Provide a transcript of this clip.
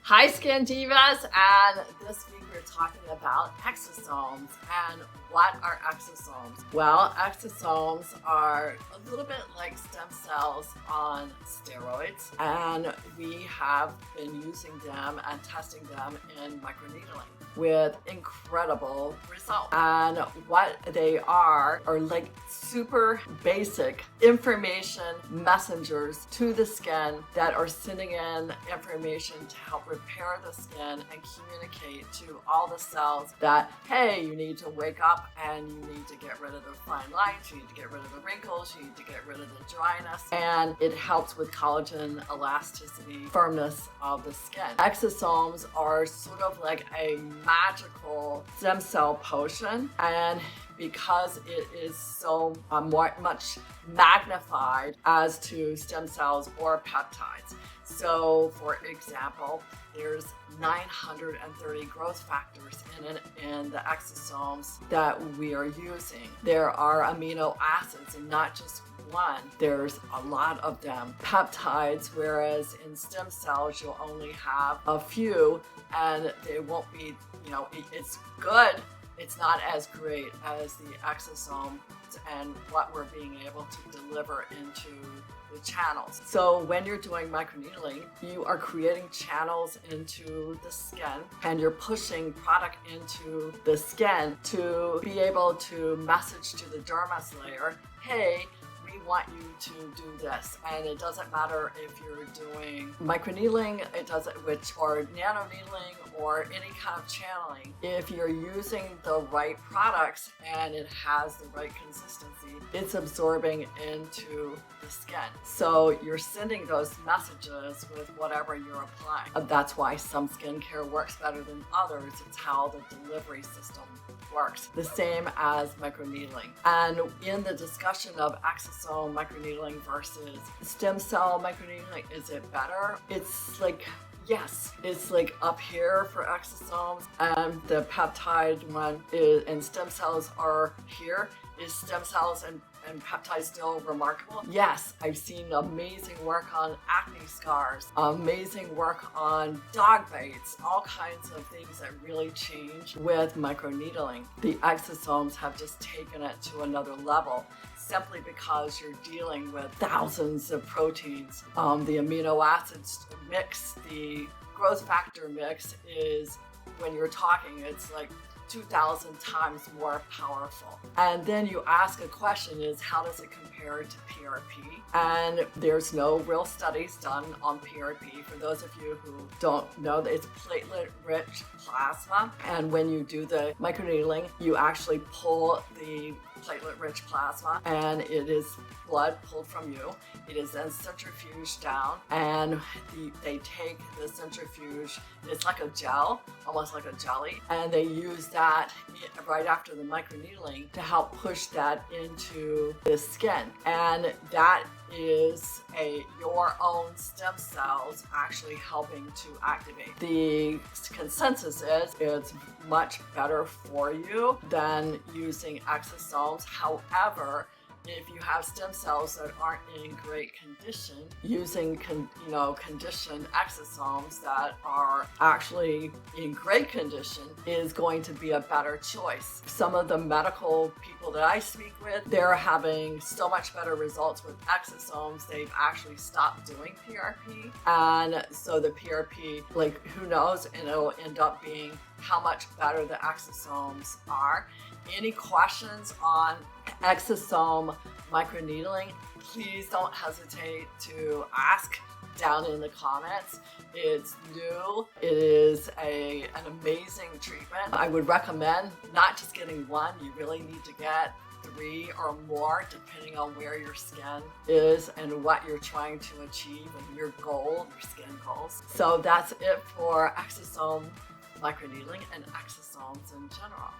Hi Skin Divas, and this week we're talking about exosomes. And what are exosomes? Well, exosomes are a little bit like stem cells on steroids, and we have been using them and testing them in microneedling with incredible results. And what they are like super basic information messengers to the skin that are sending in information to help repair the skin and communicate to all the cells that, hey, you need to wake up and you need to get rid of the fine lines, you need to get rid of the wrinkles, you need to get rid of the dryness, and it helps with collagen, elasticity, firmness of the skin. Exosomes are sort of like a magical stem cell potion, and because it is so much magnified as to stem cells or peptides. So, for example, there's 930 growth factors in the exosomes that we are using. There are amino acids, and not just one. There's a lot of them. Peptides, whereas in stem cells you'll only have a few, and they won't be, it's good. It's not as great as the exosome and what we're being able to deliver into the channels. So when you're doing microneedling, you are creating channels into the skin, and you're pushing product into the skin to be able to message to the dermis layer, hey, we want you to do this. And it doesn't matter if you're doing microneedling, or nanoneedling, or any kind of channeling. If you're using the right products and it has the right consistency, it's absorbing into the skin. So you're sending those messages with whatever you're applying. That's why some skincare works better than others. It's how the delivery system works. The same as microneedling. And in the discussion of exosome microneedling versus stem cell microneedling, is it better? It's like, yes, it's like up here for exosomes, and the peptide one is, and stem cells are here. Is stem cells and peptides still remarkable? Yes, I've seen amazing work on acne scars, amazing work on dog bites, all kinds of things that really change with microneedling. The exosomes have just taken it to another level, simply because you're dealing with thousands of proteins. The amino acids mix, the growth factor mix is, when you're talking, it's like 2,000 times more powerful. And then you ask a question is, how does it compare to PRP? And there's no real studies done on PRP. For those of you who don't know, it's platelet-rich plasma. And when you do the microneedling, you actually pull the platelet-rich plasma, and it is blood pulled from you. It is then centrifuged down, and they take the centrifuge, it's like a gel, almost like a jelly, and they use that right after the microneedling to help push that into the skin. And that is your own stem cells actually helping to activate. The consensus is it's much better for you than using exosomes. However, if you have stem cells that aren't in great condition, using conditioned exosomes that are actually in great condition is going to be a better choice. Some of the medical people that I speak with, they're having so much better results with exosomes, they've actually stopped doing PRP. And so the PRP, like, who knows, and it'll end up being how much better the exosomes are. Any questions on exosome microneedling, please don't hesitate to ask down in the comments. It's new. It is an amazing treatment. I would recommend not just getting one. You really need to get 3 or more, depending on where your skin is and what you're trying to achieve and your skin goals. So that's it for exosome microneedling and exosomes in general.